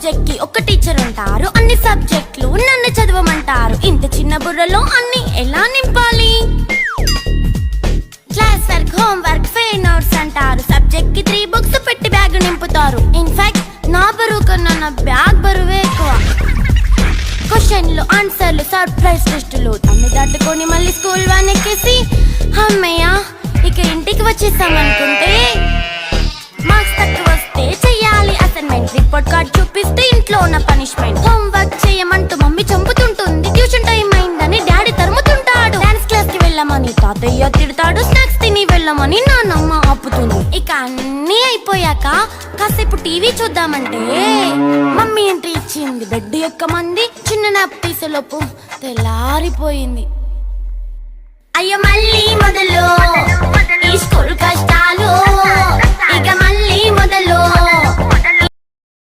Subject కి ఒక teacher ఉంటారు, అన్ని సబ్జెక్టులు నన్ను చదవమంటారు. ఇంత చిన్న బుర్రలో అన్ని ఎలా నింపాలి? Class work, home work, fair notes అంటారు. సబ్జెక్ట్ కి 3 బుక్స్ పెట్టి బ్యాగ్ నింపుతారు. ఇన్ఫాక్ట్ నా బరువు కన్నా నా బ్యాగ్ బరువే ఎక్కువ. క్వశ్చన్లు, ఆన్సర్లు, సర్ప్రైజ్ టెస్టులు అన్ని దాటుకొని మళ్ళీ స్కూల్ వ్యాన్ ఎక్కేసి అమ్మయ్య ఇక ఇంటికి వచ్చేసామనుకుంటే మార్క్స్ తక్కువ వస్తే చెయ్యాలి అసైన్మెంట్. రిపోర్ట్ కార్డ్ చూపిస్తే ఇంట్లో ఉన్న పనిష్మెంట్. హోమ్ వర్క్ చేయమంటూ మమ్మీ చంపుతుంటుంది. ట్యూషన్ టైం అయిందని డాడీ తరుముతుంటాడు. డాన్స్ క్లాస్ కి వెళ్ళమని తాతయ్య తిడతాడు. స్నాక్స్ తిని వెళ్ళమని నాన్నమ్మ ఆపుతుంది. ఇక అన్నీ అయిపోయాక కాసేపు టీవీ చూద్దామంటే మమ్మీ ఎంట్రీ ఇచ్చింది. బెడ్ ఎక్కమంది. చిన్న నాప్ తీసేలోపు తెల్లారిపోయింది. అయ్యో మళ్ళీ మొదలు ఈ స్కూల్ కష్టాలు.